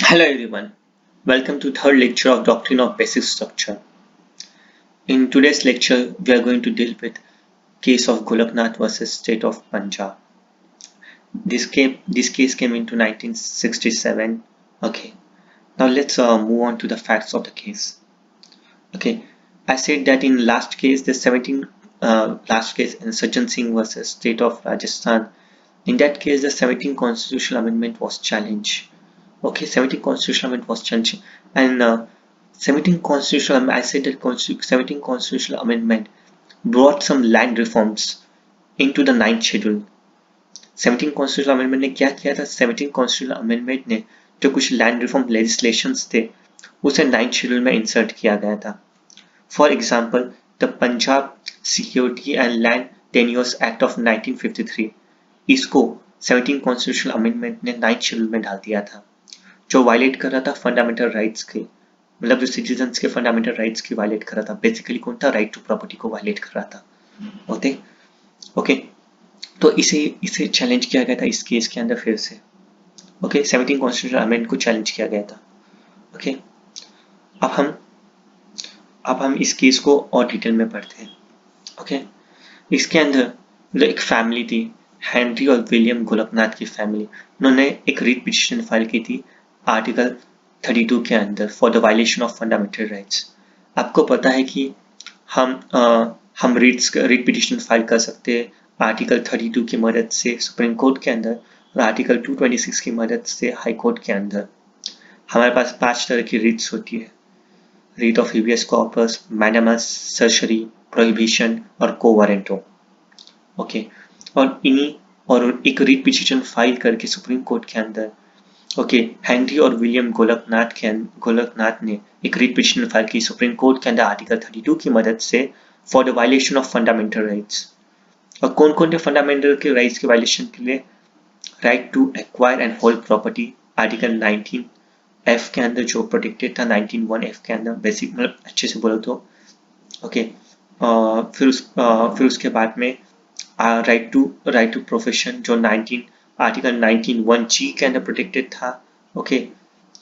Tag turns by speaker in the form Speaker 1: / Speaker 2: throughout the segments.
Speaker 1: Hello everyone, welcome to third lecture of Doctrine of Basic Structure. In today's lecture, we are going to deal with case of Golaknath versus State of Punjab. This case came into 1967. Okay, now let's move on to the facts of the case. Okay, I said that in last case, the 17 last case in Sajjan Singh versus State of Rajasthan. In that case, the 17th constitutional amendment was challenged. Okay, 17th constitutional amendment was challenged, and 17th constitutional I said that 17th constitutional amendment brought some land reforms into the 9th schedule. 17th constitutional amendment ने क्या किया था? 17th constitutional amendment ने जो कुछ land reform legislations थे उसे 9th schedule में इंसर्ट किया गया था. For example, the Punjab security and land tenures act of 1953, इसको 17th कॉन्स्टिट्यूशनल अमेंडमेंट ने 9th शेड्यूल में डाल दिया था, जो वायलेट कर रहा था फंडामेंटल राइट्स के, मतलब जो सिटीजन्स के फंडामेंटल राइट्स की वायलेट कर रहा था. बेसिकली कौन था? राइट टू प्रॉपर्टी को वायलेट कर रहा था. ओके, तो इसे चैलेंज किया गया था इस केस के अंदर फिर से. ओके, 17th कॉन्स्टिट्यूशनल अमेंडमेंट को चैलेंज किया गया था. ओके, अब हम इस केस को और डिटेल में पढ़ते हैं. ओके, इसके अंदर एक फैमिली थी, हेनरी और विलियम गोलकनाथ की फैमिली. उन्होंने एक रिट पिटिशन फाइल की थी आर्टिकल 32 के अंदर for the violation of fundamental rights. आपको पता है कि हम रिट पिटिशन फाइल कर सकते हैं आर्टिकल 32 की मदद से सुप्रीम कोर्ट के अंदर और आर्टिकल 226 की मदद से हाई कोर्ट के अंदर. हमारे पास 5 तरह की रिट्स होती है: writ of habeas corpus, mandamus, certiorari, prohibition और को वारंटो. ओके, और एक रिट पिटिशन फाइल करके सुप्रीम कोर्ट के अंदर ओके हेनरी और विलियम गोलकनाथ ने एक रिट पिटिशन फाइल की सुप्रीम कोर्ट के अंदर आर्टिकल 32 की मदद से for the violation of fundamental rights. और कौन कौन से फंडामेंटल के राइट्स के वायलेशन के लिए? Right to acquire and hold property article 19 F के अंदर जो प्रोटेक्टेड था 19(1) एफ के अंदर, बेसिक मतलब अच्छे से बोलो तो. ओके, फिर उसके बाद में राइट टू प्रोफेशन जो आर्टिकल 19(1) जी के अंदर प्रोटेक्टेड था. ओके,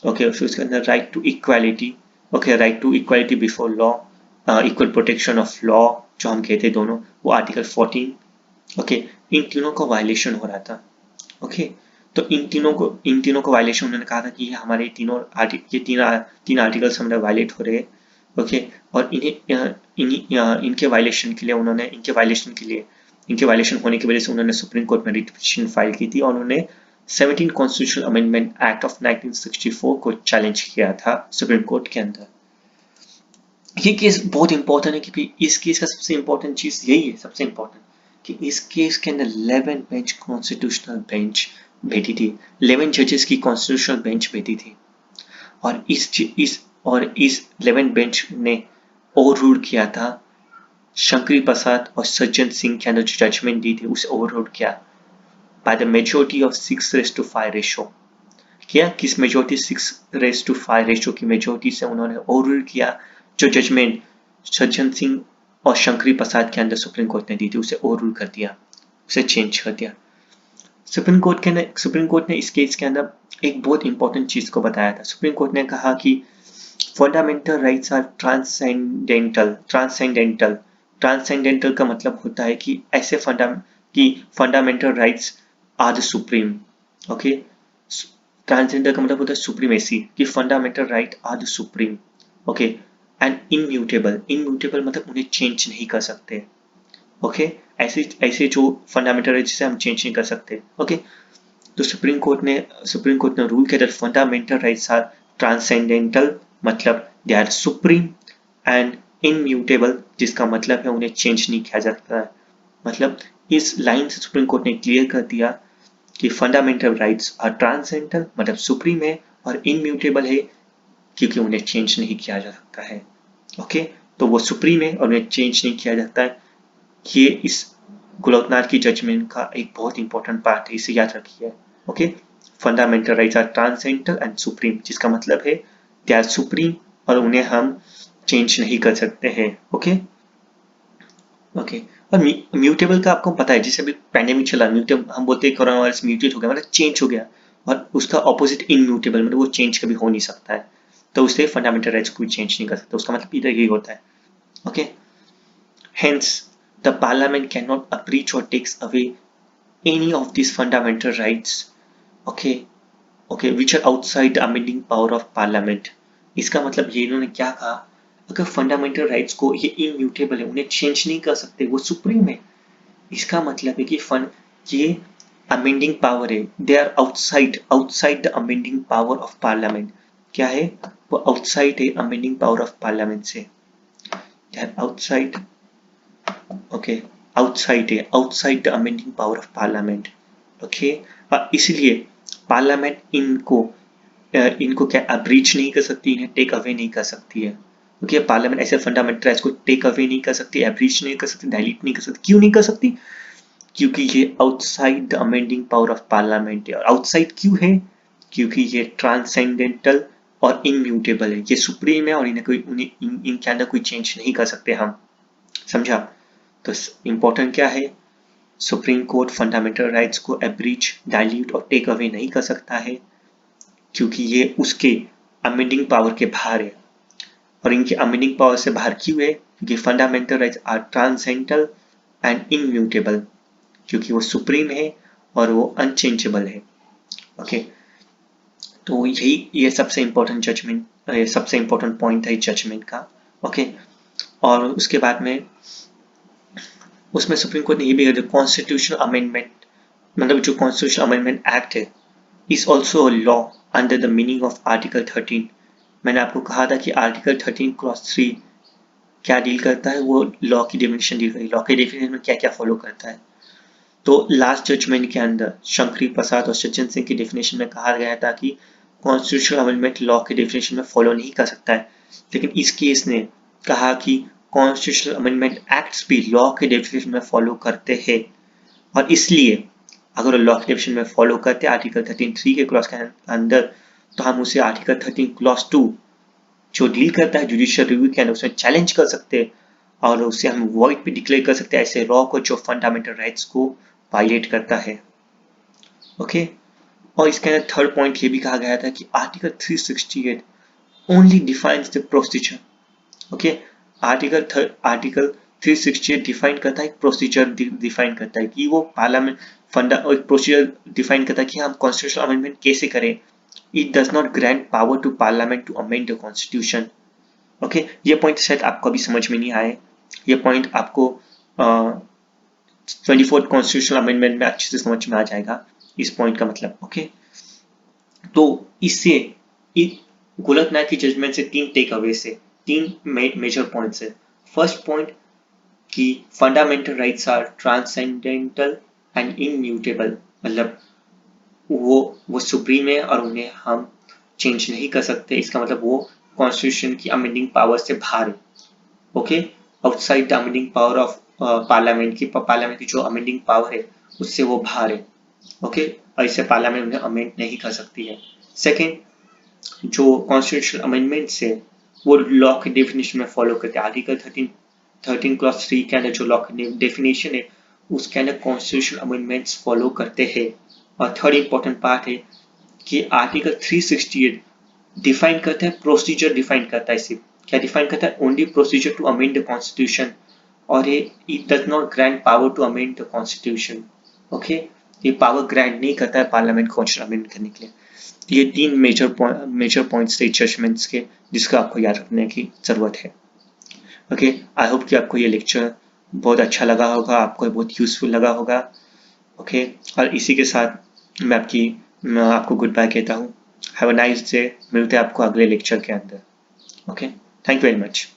Speaker 1: फिर उसके अंदर right to equality. Okay, right to equality before law, equal protection of law जो हम कहते दोनों, वो आर्टिकल 14. ओके, इन तीनों का वायलेशन हो रहा था. ओके, तो इन तीनों को वायलेशन उन्होंने कहा था कि हमारे तीन आर्टिकल्स हमारे वायलेट हो रहे हैं. ओके, और इनके वायलेशन होने की वजह से उन्होंने सुप्रीम कोर्ट में रिट पिटीशन फाइल की थी और उन्होंने 17th constitutional amendment act of 1964 को चैलेंज किया था सुप्रीम कोर्ट के अंदर. ये केस बहुत इंपॉर्टेंट है क्योंकि इस केस का सबसे इंपॉर्टेंट चीज यही है, सबसे इंपॉर्टेंट कि इस केस के अंदर 11 बेंच कॉन्स्टिट्यूशनल बेंच बैठी थी, 11 जजेस की कॉन्स्टिट्यूशनल बेंच बैठी थी. और इस 11 बेंच ने ओवर रूल किया था शंकरी प्रसाद और सज्जन सिंह के अंदर जो जजमेंट दी थी उसे ओवर रूल किया by the majority of 6:5 ratio. किया किस मेजोरिटी? 6:5 रेशो की मेजोरिटी से उन्होंने ओवर रूल किया जो जजमेंट सज्जन सिंह और शंकरी प्रसाद के अंदर सुप्रीम कोर्ट ने दी थी, उसे ओवर रूल कर दिया, उसे चेंज कर दिया. सुप्रीम कोर्ट ने इस केस के अंदर एक बहुत इंपॉर्टेंट चीज को बताया था. सुप्रीम कोर्ट ने कहा कि फंडामेंटल राइट्स आर ट्रांसेंडेंटल का मतलब होता है कि ऐसे fundamental rights are the supreme. Okay, transcendental का मतलब होता है सुप्रीमेसी, कि fundamental right are the supreme. Okay, and immutable मतलब उन्हें चेंज नहीं कर सकते. ओके, ऐसे जो फंडामेंटल राइट जिसे हम चेंज नहीं कर सकते. ओके, तो सुप्रीम कोर्ट ने रूल किया था फंडामेंटल राइट्स आर ट्रांसेंडेंटल, मतलब दे आर सुप्रीम, एंड इनम्यूटेबल जिसका मतलब है उन्हें चेंज नहीं किया जा सकता है. मतलब इस लाइन से सुप्रीम कोर्ट ने क्लियर कर दिया कि फंडामेंटल राइट्स आर ट्रांसेंडेंटल मतलब सुप्रीम है और इनम्यूटेबल है क्योंकि उन्हें चेंज नहीं किया जा सकता है. ओके, तो वो सुप्रीम है और उन्हें चेंज नहीं किया जाता है. ये इस गोलकनाथ की जजमेंट का एक बहुत इंपॉर्टेंट पार्ट है, इसे याद रखिए. Okay, fundamental rights are transcendental and supreme जिसका मतलब है दे आर सुप्रीम और उन्हें हम चेंज नहीं कर सकते हैं. ओके, और म्यूटेबल का आपको पता है, जैसे अभी पैंडेमिक चला, हम बोलते हैं कोरोना वायरस म्यूटेट हो गया मतलब चेंज हो गया, और उसका ऑपोजिट इनम्यूटेबल, मतलब वो चेंज कभी हो नहीं सकता है, तो उसे फंडामेंटल राइट्स कोई चेंज नहीं कर सकता। उसका मतलब इधर यही होता है। Okay, hence the parliament cannot abridge or takes away any of these fundamental rights, okay, okay, which are outside the amending power of parliament। इसका मतलब ये इन्होंने क्या कहा, अगर फंडामेंटल राइट्स को, ये इम्यूटेबल है, उन्हें चेंज नहीं कर सकते, वो सुप्रीम है, इसका मतलब है कि ये अमेंडिंग पावर है, they are outside outside the amending power of parliament. क्या है वो? आउटसाइड है अमेंडिंग पावर ऑफ पार्लियामेंट से, आउटसाइड, ओके, आउटसाइड है, outside the amending power of parliament. Okay, इसलिए पार्लियामेंट इनको क्या अब्रीच नहीं कर सकती, इन्हें टेक अवे नहीं कर सकती है। ओके, पार्लियामेंट ऐसे फंडामेंटल राइट्स को टेक अवे नहीं कर सकती, अब्रीच नहीं कर सकती, डायलीट नहीं कर सकती। क्यों नहीं कर सकती? क्योंकि ये outside the amending power of parliament है। और आउटसाइड क्यों है? क्योंकि ये ट्रांसेंडेंटल और इनम्यूटेबल है, ये सुप्रीम है और इनके अंदर कोई चेंज नहीं कर सकते हम। समझा? तो इंपॉर्टेंट क्या है? सुप्रीम कोर्ट फंडामेंटल राइट्स को एब्रीच, डाइल्यूट और टेक अवे नहीं कर सकता है, क्योंकि ये उसके अमेंडिंग पावर के बाहर है। और इनके अमेंडिंग पावर से बाहर क्यों है? क्योंकि fundamental rights are transcendental and immutable, क्योंकि वो सुप्रीम है और वो अनचेंजेबल है। ओके, तो ये सबसे इंपॉर्टेंट जजमेंट, सबसे इंपॉर्टेंट पॉइंट है जजमेंट का। ओके, और उसके बाद में उसमें सुप्रीम कोर्ट ने ये भी कहा, कॉन्स्टिट्यूशनल अमेंडमेंट, मतलब जो कॉन्स्टिट्यूशनल अमेंडमेंट एक्ट है, is also a law under the meaning of article 13। मैंने आपको कहा था कि आर्टिकल 13 क्रॉस 3 क्या डील करता है, वो लॉ की डेफिनेशन डील करती है, लॉ के डेफिनेशन में क्या क्या फॉलो करता है। तो लास्ट जजमेंट के अंदर शंकरी प्रसाद और सज्जन सिंह की डेफिनेशन में कहा गया था कि कॉन्स्टिट्यूशनल अमेंडमेंट लॉ के डेफिनेशन में फॉलो नहीं कर सकता है, लेकिन इस केस ने कहा कि कॉन्स्टिट्यूशनल अमेंडमेंट एक्ट्स भी लॉ के डेफिनेशन में फॉलो करते हैं, और इसलिए अगर लॉ के डेफिनेशन में फॉलो करते आर्टिकल 13(3) के क्लॉज के अंदर, तो हम उसे आर्टिकल 13 क्लॉज 2 जो डील करता है जुडिशियल रिव्यू के अंदर, उसमें चैलेंज कर सकते हैं और उसे हम वॉइड भी डिक्लेयर कर सकते हैं ऐसे लॉ को जो फंडामेंटल राइट्स को वायलेट करता है। ओके, और इसके अंदर थर्ड पॉइंट ये भी कहा गया था कि article 368 only defines the procedure. Okay, article 368 define करता है, प्रोसीजर डिफाइन करता है कि वो पार्लियामेंट फंडा और प्रोसीजर डिफाइन करता है कि हम कॉन्स्टिट्यूशनल अमेंडमेंट कैसे करें। It does not grant power to parliament to amend the constitution. Okay, ये पॉइंट शायद आपको अभी समझ में नहीं आए, ये पॉइंट आपको 24th कॉन्स्टिट्यूशनल अमेंडमेंट में अच्छे से समझ में आ जाएगा इस पॉइंट का मतलब। ओके, तो इससे गोलक नाथ की जजमेंट से तीन टेक अवे से, तीन मेजर पॉइंट्स है। फर्स्ट पॉइंट कि fundamental rights are transcendental and immutable, मतलब वो सुप्रीम है और उन्हें हम चेंज नहीं कर सकते, इसका मतलब वो कॉन्स्टिट्यूशन की अमेंडिंग पावर से बाहर है। Okay, outside the amending power of parliament की जो अमेंडिंग पावर है उससे वो बाहर है। ओके, और इससे पार्लियामेंट उन्हें अमेंड नहीं कर सकती है। सेकेंड, जो कॉन्स्टिट्यूशनल अमेंडमेंट है वो लॉ के डेफिनेशन में फॉलो करते हैं। आर्टिकल 13 क्लॉज 3 के अंदर जो लॉ की डेफिनेशन है उसके अंदर कॉन्स्टिट्यूशनल अमेंडमेंट्स फॉलो करते हैं। और थर्ड इंपॉर्टेंट पार्ट है कि आर्टिकल 368 डिफाइन करता है, प्रोसीजर डिफाइन करता है, सिर्फ क्या डिफाइन करता है? Only procedure to amend the constitution, और ये it does not grant power to amend the constitution. Okay, ये पावर ग्रांट नहीं करता है पार्लियामेंट को कॉन्स्टिट्यूशन अमेंड करने के लिए। तो ये तीन मेजर पॉइंट्स थे जजमेंट्स के, जिसका आपको याद रखने की जरूरत है। ओके, आई होप कि आपको ये लेक्चर बहुत अच्छा लगा होगा, आपको बहुत यूजफुल लगा होगा। ओके, और इसी के साथ मैं आपको गुड बाय कहता हूँ। हैव अ नाइस डे, मिलते हैं आपको अगले लेक्चर के अंदर। Okay, thank you very much.